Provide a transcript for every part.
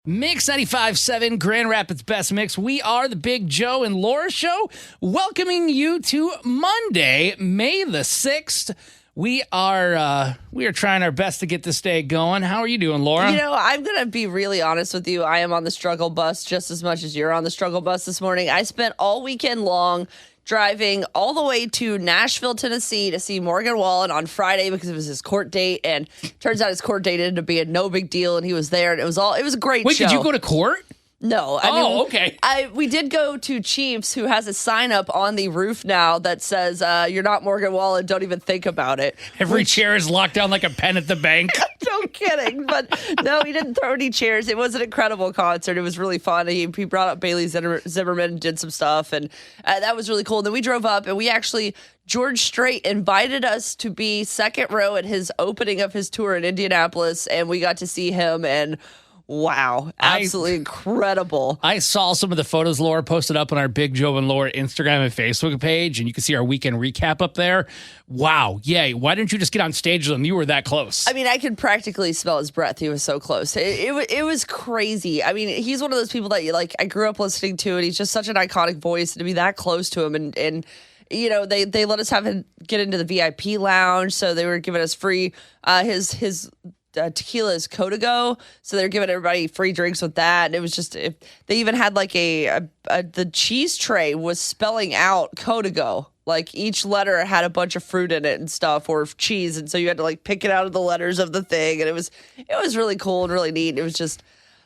Mix 95.7, Grand Rapids Best Mix. We are the Big Joe and Laura Show, welcoming you to Monday, May the 6th. We are trying our best to get this day going. How are you doing, Laura? You know, I'm going to be really honest with you. I am on the struggle bus just as much as you're on the struggle bus this morning. I spent all weekend long driving all the way to Nashville, Tennessee to see Morgan Wallen on Friday because it was his court date. And turns out his court date ended up being no big deal. And he was there and it was a great show. Wait, did you go to court? No. Okay. We did go to Chiefs, who has a sign up on the roof now that says, you're not Morgan Wallen, don't even think about it. Every chair is locked down like a pen at the bank. No kidding. But no, he didn't throw any chairs. It was an incredible concert. It was really fun. He brought up Bailey Zimmerman, did some stuff, and that was really cool. And then we drove up, and George Strait invited us to be second row at his opening of his tour in Indianapolis, and we got to see him, and wow, absolutely incredible. I saw some of the photos Laura posted up on our Big Joe and Laura Instagram and Facebook page, and you can see our weekend recap up there. Wow, yay. Why didn't you just get on stage with him? You were that close. I mean, I could practically smell his breath. He was so close. It was crazy. I mean, he's one of those people that I grew up listening to, and he's just such an iconic voice, and to be that close to him and you know, they let us get into the VIP lounge, so they were giving us free his tequila is Código, so they're giving everybody free drinks with that. And it was just, they even had the cheese tray was spelling out Código. Like each letter had a bunch of fruit in it and stuff, or cheese, and so you had to pick it out of the letters of the thing. And it was really cool and really neat. It was just,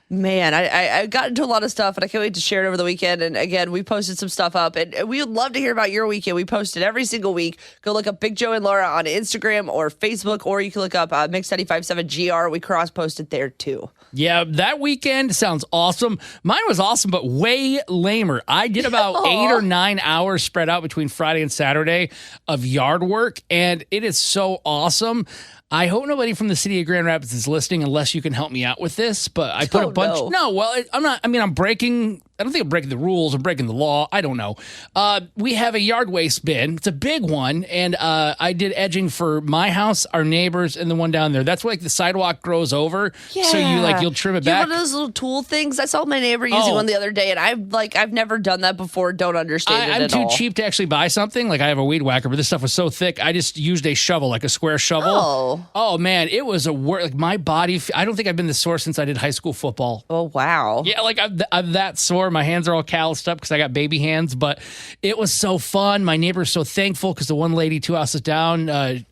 man, I got into a lot of stuff, and I can't wait to share it over the weekend. And again, we posted some stuff up, and we would love to hear about your weekend. We post it every single week. Go look up Big Joe and Laura on Instagram or Facebook, or you can look up Mix 95.7 GR. We cross-posted there too. Yeah, that weekend sounds awesome. Mine was awesome, but way lamer. I did about 8 or 9 hours spread out between Friday and Saturday of yard work, and it is so awesome. I hope nobody from the city of Grand Rapids is listening unless you can help me out with this, but I put a bunch. No, well, I'm not. I mean, I don't think I'm breaking the rules. I'm breaking the law. I don't know. We have a yard waste bin. It's a big one, and I did edging for my house, our neighbors, and the one down there. That's where the sidewalk grows over, so you'll trim it back. You have one of those little tool things. I saw my neighbor using one the other day, and I've never done that before. Don't understand it at all. I'm too cheap to actually buy something. I have a weed whacker, but this stuff was so thick. I just used a shovel, like a square shovel. Oh man, it was a work. My body. I don't think I've been this sore since I did high school football. Oh wow. Yeah, I'm that sore. My hands are all calloused up because I got baby hands, but it was so fun. My neighbor's so thankful because the one lady 2 houses down, the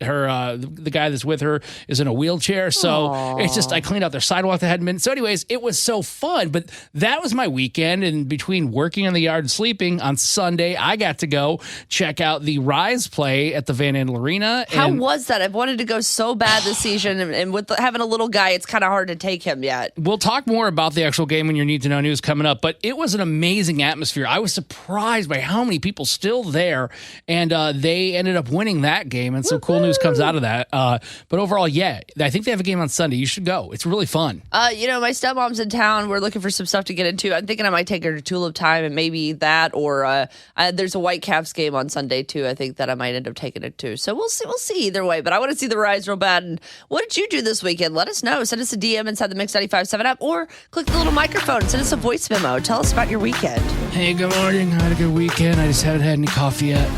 guy that's with her is in a wheelchair. So It's just, I cleaned out their sidewalk that hadn't been. So anyways, it was so fun, but that was my weekend. And between working in the yard and sleeping on Sunday, I got to go check out the Rise play at the Van Andel Arena. How was that? I've wanted to go so bad this season, and with having a little guy, it's kind of hard to take him yet. We'll talk more about the actual game when your Need to Know news coming up, but it was an amazing atmosphere. I was surprised by how many people still there, and they ended up winning that game, and some cool news comes out of that. But overall, yeah, I think they have a game on Sunday. You should go. It's really fun. My stepmom's in town. We're looking for some stuff to get into. I'm thinking I might take her to Tulip Time and maybe that, or there's a Whitecaps game on Sunday too. I think that I might end up taking it too. So we'll see either way, but I want to see the Rise real bad. And what did you do this weekend? Let us know. Send us a DM inside the Mix 95.7 app, or click the little microphone and send us a voice memo. Tell us about your weekend. Hey, good morning. I had a good weekend. I just haven't had any coffee yet.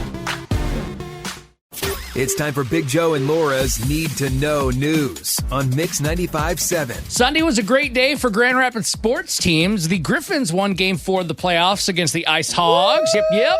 It's time for Big Joe and Laura's Need to Know news on Mix 95.7. Sunday was a great day for Grand Rapids sports teams. The Griffins won Game 4 of the playoffs against the Ice Hogs. Yep.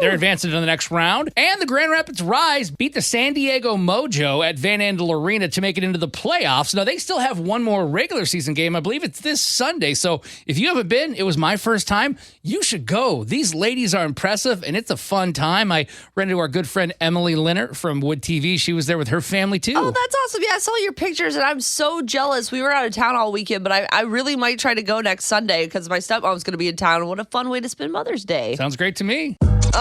They're advancing to the next round. And the Grand Rapids Rise beat the San Diego Mojo at Van Andel Arena to make it into the playoffs. Now, they still have one more regular season game. I believe it's this Sunday. So if you haven't been, it was my first time. You should go. These ladies are impressive, and it's a fun time. I ran into our good friend Emily Linnert from Wood TV. She was there with her family, too. Oh, that's awesome. Yeah, I saw your pictures, and I'm so jealous. We were out of town all weekend, but I really might try to go next Sunday because my stepmom's going to be in town. What a fun way to spend Mother's Day. Sounds great to me.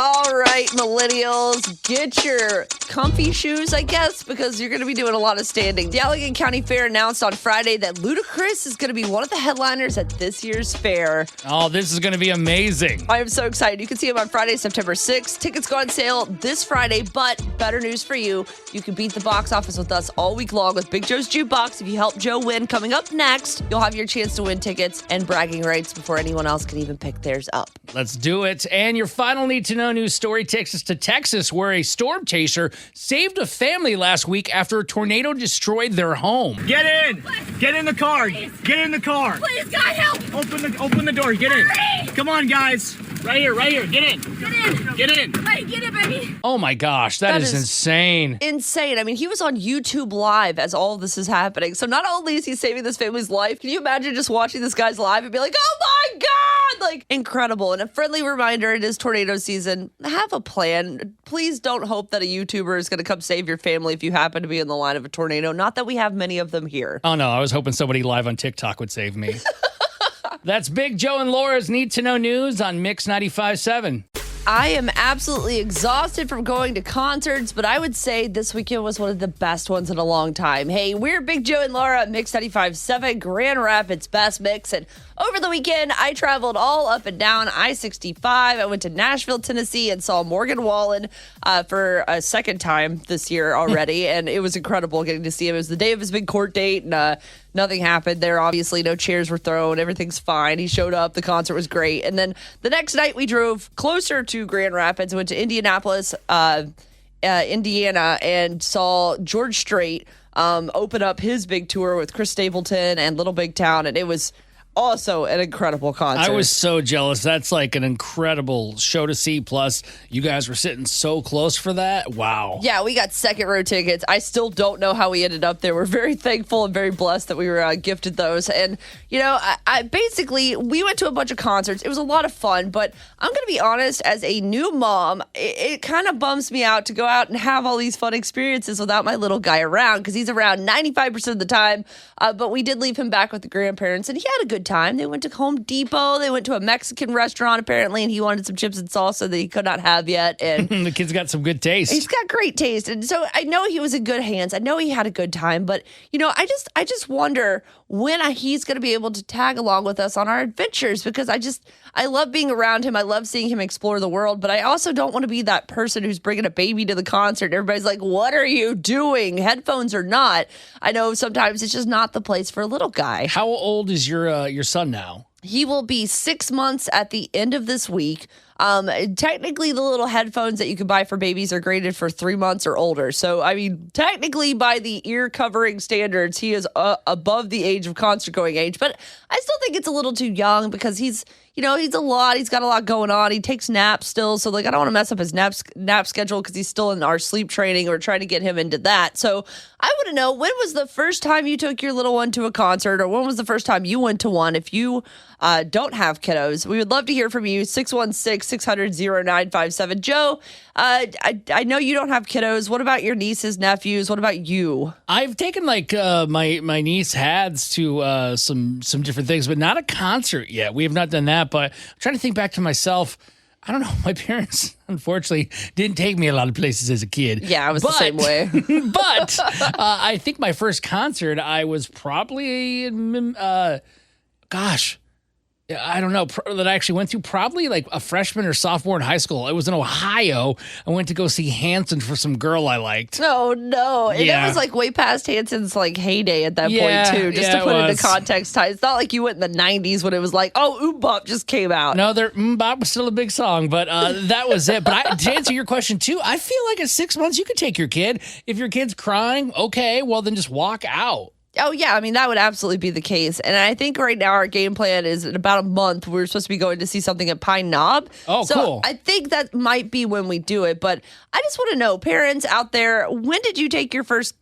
All right, millennials, get your comfy shoes, I guess, because you're going to be doing a lot of standing. The Allegan County Fair announced on Friday that Ludacris is going to be one of the headliners at this year's fair. Oh, this is going to be amazing. I am so excited. You can see him on Friday, September 6th. Tickets go on sale this Friday, but better news for you. You can beat the box office with us all week long with Big Joe's Jukebox. If you help Joe win, coming up next, you'll have your chance to win tickets and bragging rights before anyone else can even pick theirs up. Let's do it. And your final need to know news story takes us to Texas, where a storm chaser saved a family last week after a tornado destroyed their home. Get in! Get in the car! Get in the car! Please, God, help! Open the door. Get in. Hurry! Come on, guys. Right here. Get in. Get in! Get in. Hey, get it, baby! Oh my gosh, that is insane. Insane. I mean, he was on YouTube Live as all of this is happening. So not only is he saving this family's life, can you imagine just watching this guy's live and be like, oh my God, like incredible. And a friendly reminder, it is tornado season. Have a plan. Please don't hope that a YouTuber is going to come save your family if you happen to be in the line of a tornado. Not that we have many of them here. Oh no, I was hoping somebody live on TikTok would save me. That's Big Joe and Laura's Need to Know News on Mix 95.7. I am absolutely exhausted from going to concerts, but I would say this weekend was one of the best ones in a long time. Hey, we're Big Joe and Laura at Mix 95.7, Grand Rapids Best Mix. And over the weekend, I traveled all up and down I-65. I went to Nashville, Tennessee, and saw Morgan Wallen for a second time this year already. And it was incredible getting to see him. It was the day of his big court date, and nothing happened there. Obviously, no chairs were thrown. Everything's fine. He showed up. The concert was great. And then the next night, we drove closer to Grand Rapids, went to Indianapolis, Indiana, and saw George Strait open up his big tour with Chris Stapleton and Little Big Town. And it was also an incredible concert. I was so jealous. That's like an incredible show to see. Plus, you guys were sitting so close for that. Wow. Yeah, we got second row tickets. I still don't know how we ended up there. We're very thankful and very blessed that we were gifted those. And, you know, I basically, we went to a bunch of concerts. It was a lot of fun, but I'm going to be honest, as a new mom, it kind of bums me out to go out and have all these fun experiences without my little guy around, because he's around 95% of the time. But we did leave him back with the grandparents, and he had a good time. They went to Home Depot. They went to a Mexican restaurant, apparently, and he wanted some chips and salsa that he could not have yet. And The kid's got some good taste. he's got great taste. And so I know he was in good hands. I know he had a good time. But, you know, I just wonder when he's going to be able to tag along with us on our adventures, because I love being around him. I love seeing him explore the world. But I also don't want to be that person who's bringing a baby to the concert. Everybody's like, what are you doing? Headphones or not. I know sometimes it's just not the place for a little guy. How old is your son now? He will be 6 months at the end of this week. Technically, the little headphones that you can buy for babies are graded for 3 months or older. So, I mean, technically, by the ear covering standards, he is above the age of concert going age. But I still think it's a little too young, because he's a lot. He's got a lot going on. He takes naps still. So, like, I don't want to mess up his nap schedule, because he's still in our sleep training. We're trying to get him into that. So, I want to know, when was the first time you took your little one to a concert, or when was the first time you went to one? If you don't have kiddos, we would love to hear from you. 616-600-0957. Joe, I know you don't have kiddos. What about your nieces, nephews? What about you? I've taken my niece Hads to some different things, but not a concert yet. We have not done that. But I'm trying to think back to myself. I don't know. My parents, unfortunately, didn't take me a lot of places as a kid. Yeah, I was the same way. But I think my first concert, I was probably, I don't know, that I actually went to, probably like a freshman or sophomore in high school. It was in Ohio. I went to go see Hanson for some girl I liked. Oh, no. And Yeah. it was like way past Hanson's like heyday at that point, too. Just to it put it into was. context, Ty. It's not like you went in the 90s when it was like, oh, Oom Bop just came out. No, Bop was still a big song, but that was it. But to answer your question, too, I feel like at 6 months, you could take your kid. If your kid's crying, okay, well, then just walk out. Oh, yeah. I mean, that would absolutely be the case. And I think right now our game plan is in about a month, we're supposed to be going to see something at Pine Knob. Oh, so cool. I think that might be when we do it. But I just want to know, parents out there, when did you take your first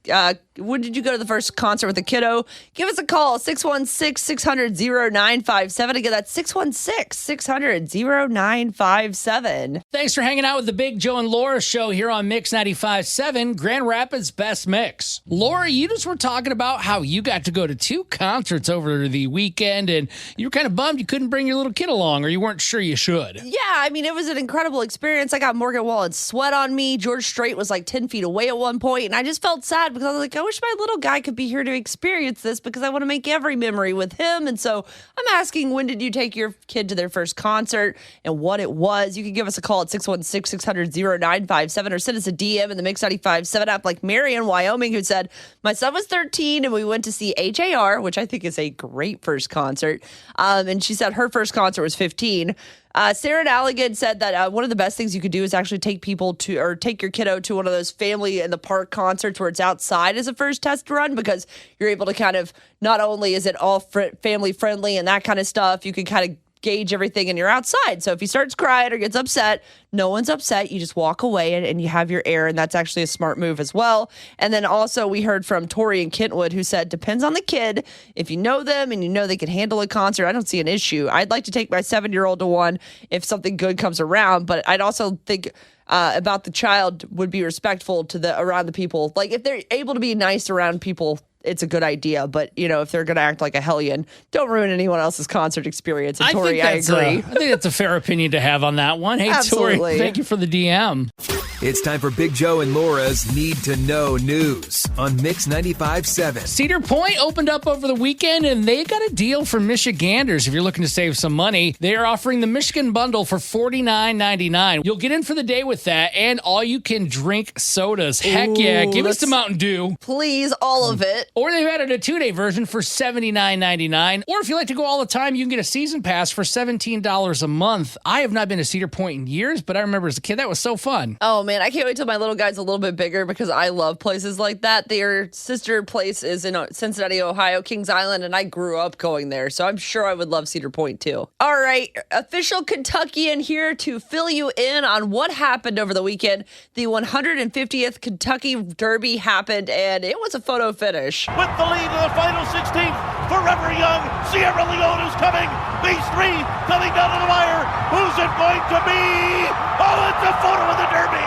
When did you go to the first concert with a kiddo? Give us a call, 616-600-0957. Again, that's 616-600-0957. Thanks for hanging out with the Big Joe and Laura show here on Mix 95.7, Grand Rapids Best Mix. Laura, you just were talking about how you got to go to 2 concerts over the weekend, and you were kind of bummed you couldn't bring your little kid along, or you weren't sure you should. Yeah, I mean, it was an incredible experience. I got Morgan Wallen's sweat on me. George Strait was like 10 feet away at one point, and I just felt sad because I was like, I wish my little guy could be here to experience this because I want to make every memory with him. And so I'm asking, when did you take your kid to their first concert and what it was? You can give us a call at 616-600-0957 or send us a DM in the Mix 95.7 app, like Mary in Wyoming, who said, my son was 13 and we went to see HAR, which I think is a great first concert. And she said her first concert was 15. Sarah in Allegan said that one of the best things you could do is actually take your kiddo to one of those family in the park concerts where it's outside as a first test run, because you're able to kind of, not only is it all family friendly and that kind of stuff, you can kind of gauge everything and you're outside. So if he starts crying or gets upset, no one's upset. You just walk away and you have your air, and that's actually a smart move as well. And then also we heard from Tori in Kentwood, who said, depends on the kid. If you know them and you know they can handle a concert, I don't see an issue. I'd like to take my 7-year-old to one if something good comes around, but I'd also think about the child would be respectful to around the people. Like if they're able to be nice around people, it's a good idea. But, if they're going to act like a hellion, don't ruin anyone else's concert experience. And Tori, I agree. I think that's a fair opinion to have on that one. Hey, Absolutely. Tori, thank you for the DM. It's time for Big Joe and Laura's Need to Know News on Mix 95.7. Cedar Point opened up over the weekend, and they got a deal for Michiganders. If you're looking to save some money, they are offering the Michigan Bundle for $49.99. You'll get in for the day with that, and all you can drink sodas. Heck yeah, give us the Mountain Dew. Please, all of it. Or they've added a 2-day version for $79.99. Or if you like to go all the time, you can get a season pass for $17 a month. I have not been to Cedar Point in years, but I remember as a kid, that was so fun. Oh, man, I can't wait till my little guy's a little bit bigger because I love places like that. Their sister place is in Cincinnati, Ohio, Kings Island, and I grew up going there, so I'm sure I would love Cedar Point too. All right, official Kentuckian here to fill you in on what happened over the weekend. The 150th Kentucky Derby happened, and it was a photo finish. With the lead in the final 16th, Forever Young, Sierra Leone is coming. These 3 coming down to the wire. Who's it going to be? Oh, it's a photo of the Derby.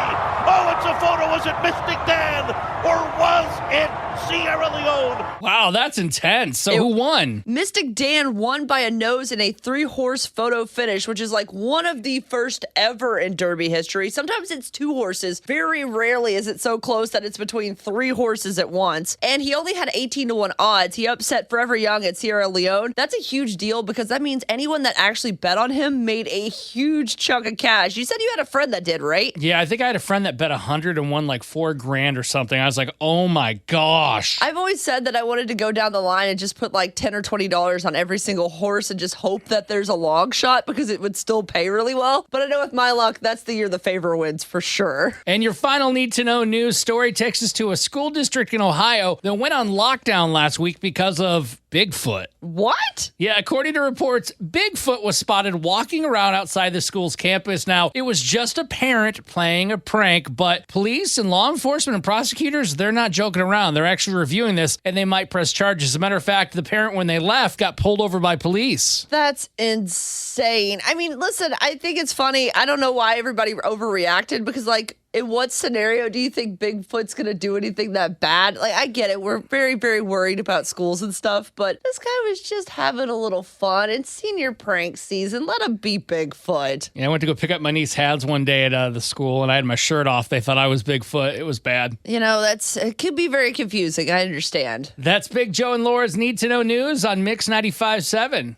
Oh, it's a photo. Was it Mystic Dan or was it Sierra Leone? Wow, that's intense. So who won? Mystic Dan won by a nose in a 3-horse photo finish, which is like one of the first ever in Derby history. Sometimes it's 2 horses. Very rarely is it so close that it's between 3 horses at once. And he only had 18-1 odds. He upset Forever Young at Sierra Leone. That's a huge deal because that means anyone that actually bet on him made a huge chunk of cash. You said you had a friend that did, right? Yeah, I think I had a friend that bet 100 and won like $4,000 or something. I was like, oh my gosh. I've always said that I wanted to go down the line and just put like $10 or $20 on every single horse and just hope that there's a long shot because it would still pay really well. But I know with my luck, that's the year the favor wins for sure. And your final need to know news story takes us to a school district in Ohio that went on lockdown last week because of Bigfoot. What? Yeah, according to reports, Bigfoot was spotted walking around outside the school's campus. Now, it was just a parent playing a prank, but police and law enforcement and prosecutors, they're not joking around. They're actually reviewing this, and they might press charges. As a matter of fact, the parent, when they left, got pulled over by police. That's insane. I mean, listen, I think it's funny. I don't know why everybody overreacted because, like, in what scenario do you think Bigfoot's going to do anything that bad? Like, I get it. We're very, very worried about schools and stuff, but this guy was just having a little fun. It's senior prank season. Let him be Bigfoot. Yeah, I went to go pick up my niece Hads one day at the school, and I had my shirt off. They thought I was Bigfoot. It was bad. It could be very confusing. I understand. That's Big Joe and Laura's Need to Know News on Mix 95.7.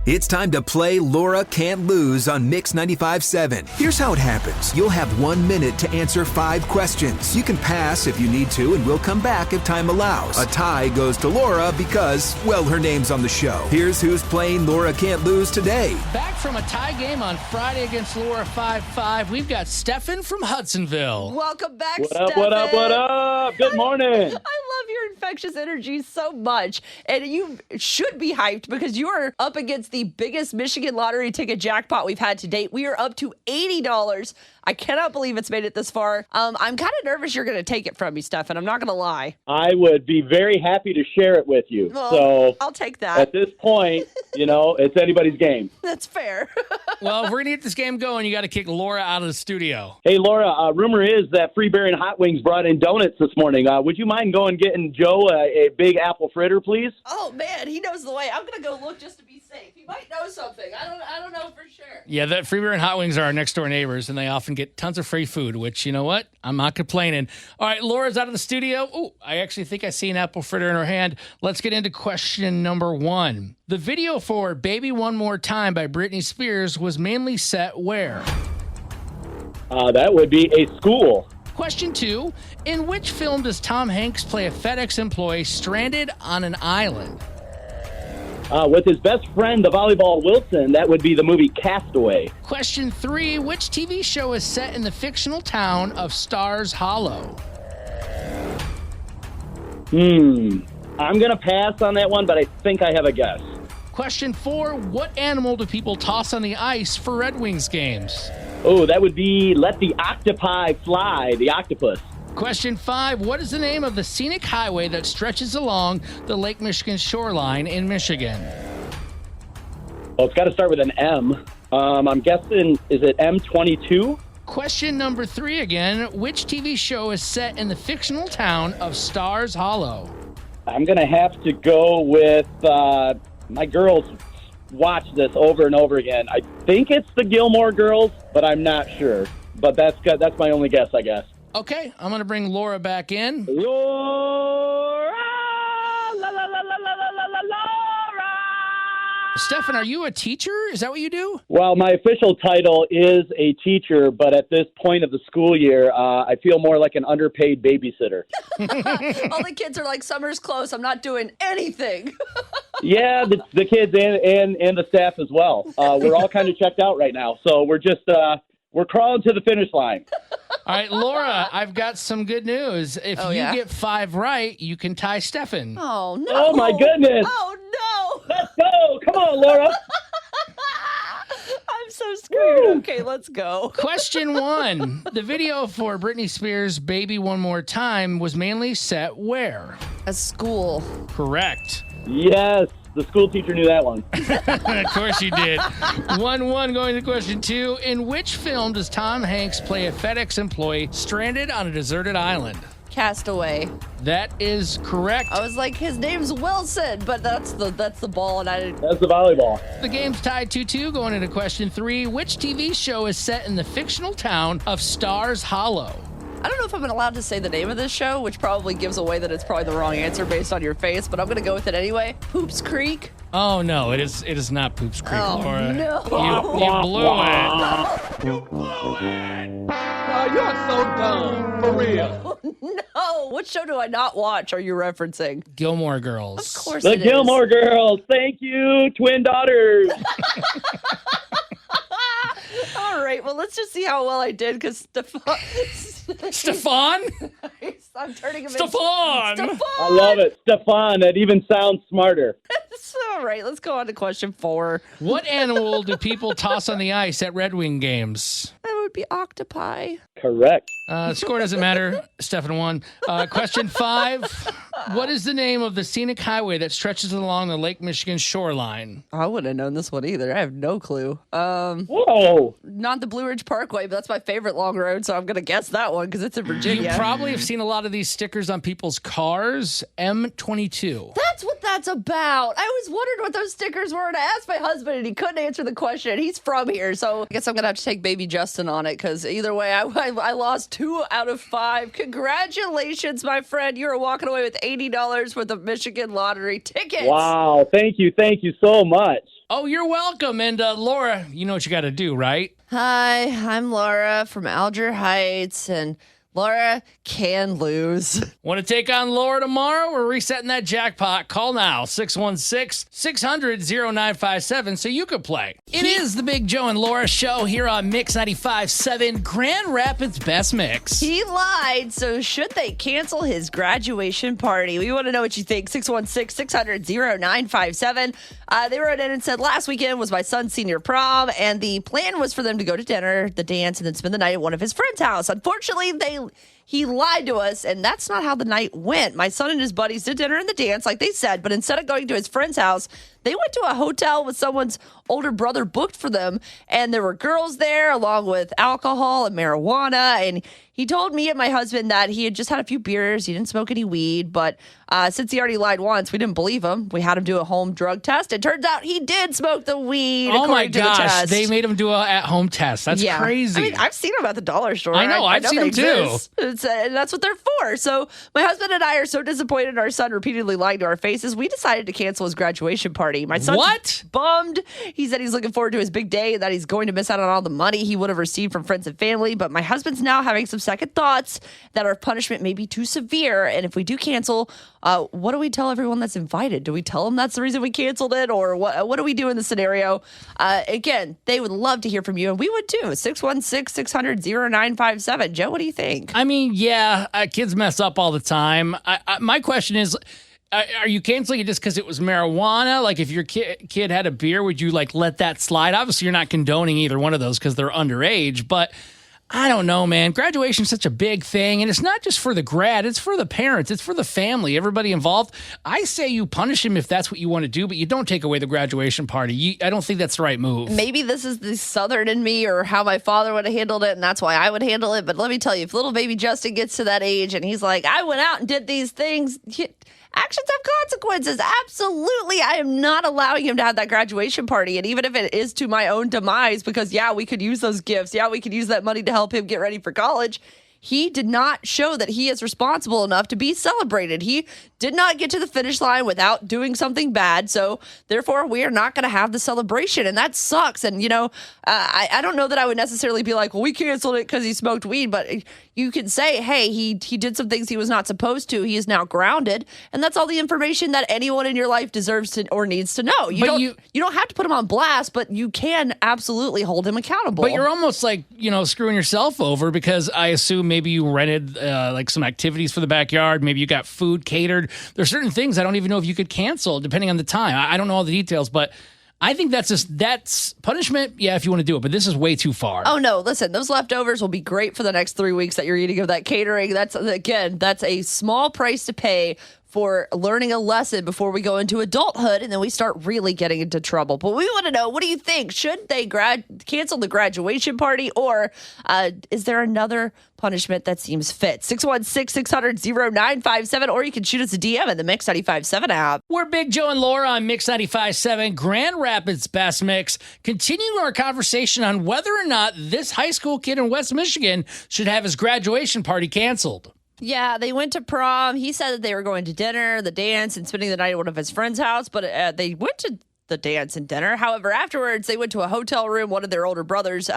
It's time to play Laura Can't Lose on Mix 95.7. Here's how it happens. You'll have 1 minute to answer 5 questions. You can pass if you need to, and we'll come back if time allows. A tie goes to Laura because, well, her name's on the show. Here's who's playing Laura Can't Lose today. Back from a tie game on Friday against Laura 5-5, we've got Stefan from Hudsonville. Welcome back, What Stefan. up, what up, what up? Good morning. I love your infectious energy so much. And you should be hyped because you are up against the biggest Michigan lottery ticket jackpot we've had to date. We are up to $80. I cannot believe it's made it this far. I'm kind of nervous you're going to take it from me, Stefan. I'm not going to lie. I would be very happy to share it with you. Well, So I'll take that. at this point, it's anybody's game. That's fair. Well, if we're going to get this game going, you got to kick Laura out of the studio. Hey, Laura, rumor is that Free Bear and Hot Wings brought in donuts this morning. Would you mind going getting Joe a big apple fritter, please? Oh, man, he knows the way. I'm going to go look just to be safe. He might know something. I don't know for sure. Yeah, that Free Beer and Hot Wings are our next door neighbors, and they often get tons of free food, which, you know what? I'm not complaining. All right, Laura's out of the studio. Oh, I actually think I see an apple fritter in her hand. Let's get into question number 1. The video for Baby One More Time by Britney Spears was mainly set where? That would be a school. Question 2. In which film does Tom Hanks play a FedEx employee stranded on an island? With his best friend, the volleyball Wilson, that would be the movie Castaway. Question 3. Which TV show is set in the fictional town of Stars Hollow? I'm going to pass on that one, but I think I have a guess. Question 4. What animal do people toss on the ice for Red Wings games? Oh, that would be Let the Octopi Fly, the octopus. Question 5. What is the name of the scenic highway that stretches along the Lake Michigan shoreline in Michigan? Well, it's got to start with an M. I'm guessing, is it M22? Question number 3 again. Which TV show is set in the fictional town of Stars Hollow? I'm going to have to go with my girls watch this over and over again. I think it's the Gilmore Girls, but I'm not sure. But that's my only guess, I guess. Okay, I'm going to bring Laura back in. Laura! La, la, la, la, la, la, la, Laura! Stefan, are you a teacher? Is that what you do? Well, my official title is a teacher, but at this point of the school year, I feel more like an underpaid babysitter. All the kids are like, summer's close. I'm not doing anything. Yeah, the kids and the staff as well. We're all kind of checked out right now, so we're just we're crawling to the finish line. All right, Laura, I've got some good news. If you get 5 right, you can tie Stefan. Oh, no. Oh, my goodness. Oh, no. Let's go. Come on, Laura. I'm so screwed. Okay, let's go. Question 1. The video for Britney Spears' Baby One More Time was mainly set where? A school. Correct. Yes, the school teacher knew that one. Of course you did. 1-1 going to question 2. In which film does Tom Hanks play a FedEx employee stranded on a deserted island? Castaway. That is correct. I was like, his name's Wilson, but that's the ball, and I didn't. That's the volleyball. The game's tied 2-2 going into question 3. Which TV show is set in the fictional town of Stars Hollow? I don't know if I'm allowed to say the name of this show, which probably gives away that it's probably the wrong answer based on your face, but I'm going to go with it anyway. Poops Creek. Oh, no, it is not Poops Creek, Oh, Laura. no. You blew it. Oh, you're so dumb. For real. No. What show do I not watch are you referencing? Gilmore Girls. Of course The it is. Gilmore Girls. Thank you, twin daughters. All right, well, let's just see how well I did, because Stefan? I'm turning him Stefan! Stefan! I love it. Stefan, that even sounds smarter. All right, let's go on to question 4. What animal do people toss on the ice at Red Wing games? That would be octopi. Correct. Score doesn't matter. Stefan won. Question 5. What is the name of the scenic highway that stretches along the Lake Michigan shoreline? I wouldn't have known this one either. I have no clue. Whoa. Not the Blue Ridge Parkway, but that's my favorite long road, so I'm going to guess that one because it's in You Virginia. probably have seen a lot of these stickers on people's cars. M22. That's what that's about. I was wondering what those stickers were, and I asked my husband, and he couldn't answer the question. He's from here, so I guess I'm going to have to take baby Justin on it, because either way, I lost 2 out of 5. Congratulations, my friend. You are walking away with $80 worth of Michigan lottery tickets. Wow. Thank you so much. Oh, you're welcome. And Laura, you know what you got to do, right? Hi, I'm Laura from Alger Heights, and Laura can lose. Want to take on Laura tomorrow? We're resetting that jackpot. Call now, 616-600-0957, so you could play. It is the Big Joe and Laura show here on Mix 95.7, Grand Rapids Best Mix. He lied, so should they cancel his graduation party? We want to know what you think. 616-600-0957. They wrote in and said, last weekend was my son's senior prom, and the plan was for them to go to dinner, the dance, and then spend the night at one of his friends' house. Unfortunately, he lied to us, and that's not how the night went. My son and his buddies did dinner and the dance, like they said, but instead of going to his friend's house, they went to a hotel with someone's older brother booked for them, and there were girls there along with alcohol and marijuana, and he told me and my husband that he had just had a few beers, he didn't smoke any weed, but since he already lied once, we didn't believe him. We had him do a home drug test. It turns out he did smoke the weed. Oh my according to the gosh, test. they made him do an at-home test. That's crazy. I mean, I've seen them at the dollar store. I know, I've seen they them too. exist. And that's what they're for. So my husband and I are so disappointed in our son repeatedly lying to our faces, we decided to cancel his graduation party. My son's bummed. He said he's looking forward to his big day and that he's going to miss out on all the money he would have received from friends and family. But my husband's now having some second thoughts that our punishment may be too severe. And if we do cancel, what do we tell everyone that's invited? Do we tell them that's the reason we canceled it? Or what do we do in the scenario? Again, they would love to hear from you, and we would too. 616-600-0957. Joe, what do you think? I mean, yeah, kids mess up all the time. My question is, are you canceling it just because it was marijuana? Like, if your kid had a beer, would you like let that slide? Obviously, you're not condoning either one of those because they're underage, but I don't know, man. Graduation's such a big thing, and it's not just for the grad. It's for the parents. It's for the family, everybody involved. I say you punish him if that's what you want to do, but you don't take away the graduation party. I don't think that's the right move. Maybe this is the Southern in me or how my father would have handled it, and that's why I would handle it. But let me tell you, if little baby Justin gets to that age and he's like, I went out and did these things, actions have consequences. Absolutely. I am not allowing him to have that graduation party. And even if it is to my own demise, because, yeah, we could use those gifts. Yeah, we could use that money to help him get ready for college. He did not show that he is responsible enough to be celebrated. He did not get to the finish line without doing something bad. So therefore, we are not going to have the celebration. And that sucks. And, I don't know that I would necessarily be like, well, we canceled it because he smoked weed. But you can say, hey, he did some things he was not supposed to. He is now grounded. And that's all the information that anyone in your life deserves to or needs to know. You don't have to put him on blast, but you can absolutely hold him accountable. But you're almost like, screwing yourself over, because I assume maybe you rented like some activities for the backyard. Maybe you got food catered. There's certain things I don't even know if you could cancel depending on the time. I don't know all the details, but I think that's punishment. Yeah, if you want to do it, but this is way too far. Oh no, listen, those leftovers will be great for the next 3 weeks that you're eating of that catering. That's a small price to pay for learning a lesson before we go into adulthood, and then we start really getting into trouble. But we want to know, what do you think? Should they cancel the graduation party, or is there another punishment that seems fit? 616-600-0957, or you can shoot us a DM in the Mix 95.7 app. We're Big Joe and Laura on Mix 95.7, Grand Rapids Best Mix, continuing our conversation on whether or not this high school kid in West Michigan should have his graduation party canceled. Yeah, they went to prom. He said that they were going to dinner, the dance, and spending the night at one of his friend's house, but they went to the dance and dinner. However, afterwards, they went to a hotel room one of their older brothers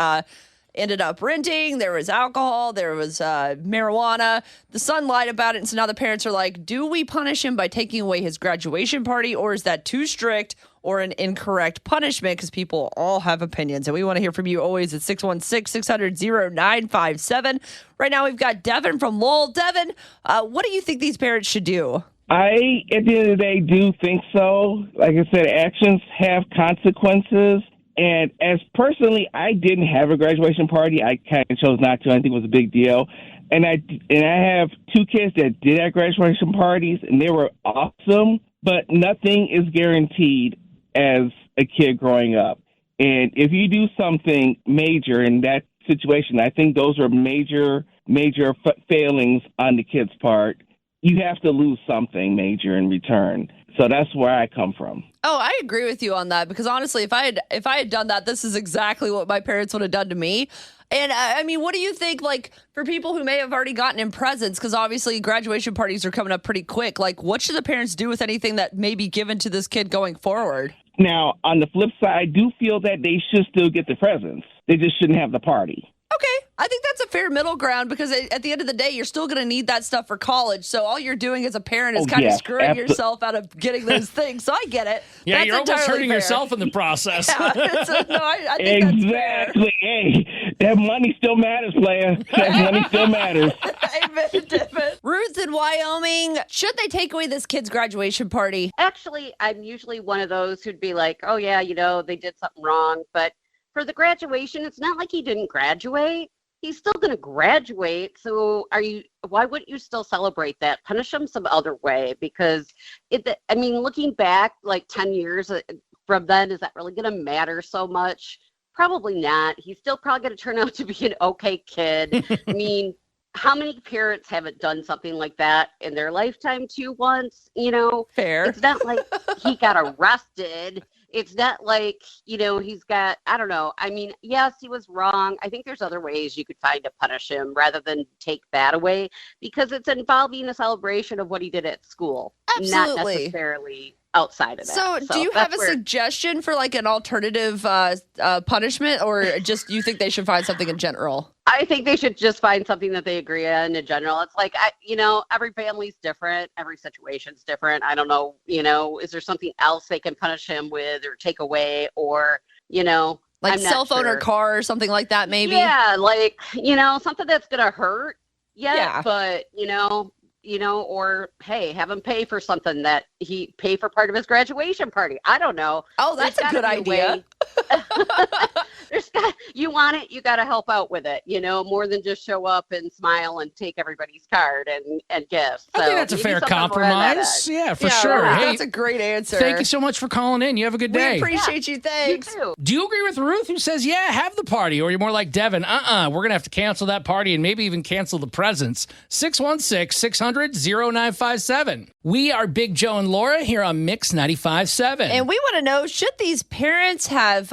ended up renting. There was alcohol. There was marijuana. The son lied about it, and so now the parents are like, do we punish him by taking away his graduation party, or is that too strict or an incorrect punishment? Because people all have opinions, and we want to hear from you always at 616-600-0957. Right now, we've got Devin from Lowell. Devin, what do you think these parents should do? At the end of the day, do think so. Like I said, actions have consequences. And as personally, I didn't have a graduation party. I kind of chose not to. I think it was a big deal. And I have two kids that did have graduation parties, and they were awesome. But nothing is guaranteed as a kid growing up. And if you do something major in that situation, I think those are major failings on the kid's part. You have to lose something major in return. So that's where I come from. Oh, I agree with you on that, because honestly, if I had done that, this is exactly what my parents would have done to me. And I mean, what do you think, like, for people who may have already gotten in presents, because obviously graduation parties are coming up pretty quick, like, what should the parents do with anything that may be given to this kid going forward? Now, on the flip side, I do feel that they should still get the presents. They just shouldn't have the party. Okay. I think that's a fair middle ground because at the end of the day, you're still going to need that stuff for college. So all you're doing as a parent is kind of screwing yourself out of getting those things. So I get it. Yeah, That's you're almost entirely hurting fair. yourself in the process. I think that's fair. Exactly. Hey, that money still matters, player. That money still matters. Amen, Devin. Ruth in Wyoming, should they take away this kid's graduation party? Actually, I'm usually one of those who'd be like, oh, yeah, they did something wrong. But for the graduation, it's not like he didn't graduate. He's still going to graduate. So why wouldn't you still celebrate that? Punish him some other way, because looking back like 10 years from then, is that really going to matter so much? Probably not. He's still probably going to turn out to be an okay kid. I mean, how many parents haven't done something like that in their lifetime too once? Fair. It's not like he got arrested. It's not like, he's got, I don't know. I mean, yes, he was wrong. I think there's other ways you could find to punish him rather than take that away, because it's involving a celebration of what he did at school. Not Absolutely. necessarily outside of that. So do you have a suggestion for like an alternative punishment, or just you think they should find something in general? I think they should just find something that they agree on in general. It's like, every family's different. Every situation's different. I don't know, is there something else they can punish him with or take away, or, like I'm not cell phone sure. or car or something like that, maybe? Yeah, like, something that's going to hurt. Yeah. But, or hey, have him pay for something that he pay for part of his graduation party. I don't know. Oh, that's a good idea. You want it, you got to help out with it, more than just show up and smile and take everybody's card and gifts. I think that's a fair compromise. Yeah, for sure. Right. Hey, That's a great answer. thank you so much for calling in. You have a good day. We appreciate you. Thanks. You too. Do you agree with Ruth, who says, yeah, have the party? Or you're more like Devin, we're going to have to cancel that party and maybe even cancel the presents. 616-600-0957. We are Big Joe and Laura here on Mix 95.7. And we want to know, should these parents have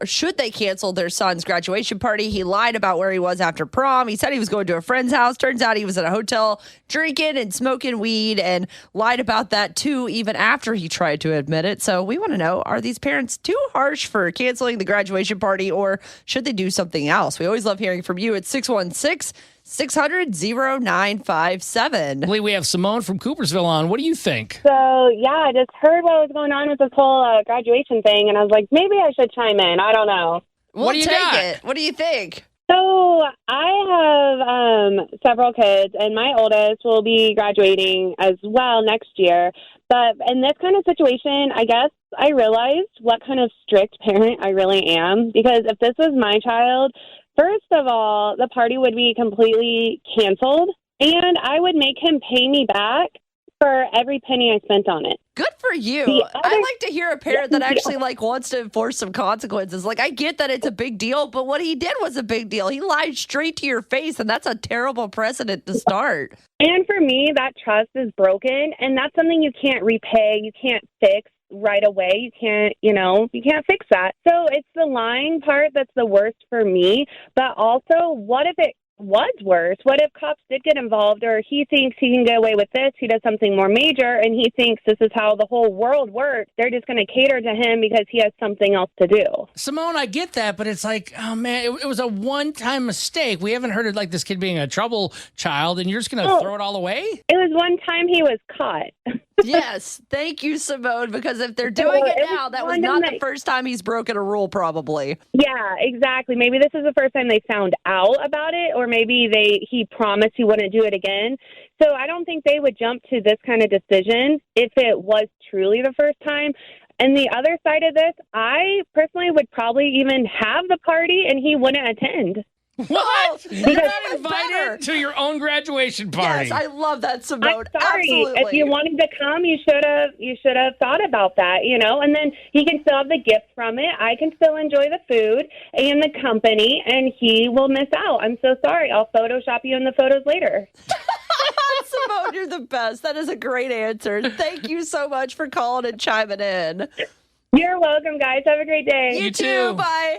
should they cancel their son's graduation party? He lied about where he was after prom. He said he was going to a friend's house. Turns out he was at a hotel drinking and smoking weed, and lied about that too, even after he tried to admit it. So we want to know, are these parents too harsh for canceling the graduation party, or should they do something else? We always love hearing from you at 616-600-0957. I believe we have Simone from Coopersville on. What do you think? So, yeah, I just heard what was going on with this whole graduation thing, and I was like, maybe I should chime in. I don't know. What do you take got? it. What do you think? So, I have several kids, and my oldest will be graduating as well next year. But in this kind of situation, I guess I realized what kind of strict parent I really am, because if this was my child, first of all, the party would be completely canceled, and I would make him pay me back for every penny I spent on it. Good for you. I like to hear a parent that actually wants to enforce some consequences. Like, I get that it's a big deal, but what he did was a big deal. He lied straight to your face, and that's a terrible precedent to start. And for me, that trust is broken, and that's something you can't repay, you can't fix right away. You can't fix that. So it's the lying part that's the worst for me. But also, what if it was worse? What if cops did get involved, or he thinks he can get away with this, he does something more major, and he thinks this is how the whole world works? They're just going to cater to him because he has something else to do. Simone, I get that, but it's like, oh man, it was a one-time mistake. We haven't heard of like this kid being a trouble child, and you're just going to throw it all away? It was one time he was caught. Yes, thank you, Simone, because if they're doing it now, that was not the first time he's broken a rule, probably. Yeah, exactly. Maybe this is the first time they found out about it, or maybe he promised he wouldn't do it again. So I don't think they would jump to this kind of decision if it was truly the first time. And the other side of this, I personally would probably even have the party and he wouldn't attend. What? You're not invited better. to your own graduation party. Yes, I love that, Simone. I'm sorry. Absolutely. If you wanted to come, you should have thought about that, and then he can still have the gift from it. I can still enjoy the food and the company, and he will miss out. I'm so sorry. I'll Photoshop you in the photos later. Simone, you're the best. That is a great answer. Thank you so much for calling and chiming in. You're welcome, guys. Have a great day. You too. Bye.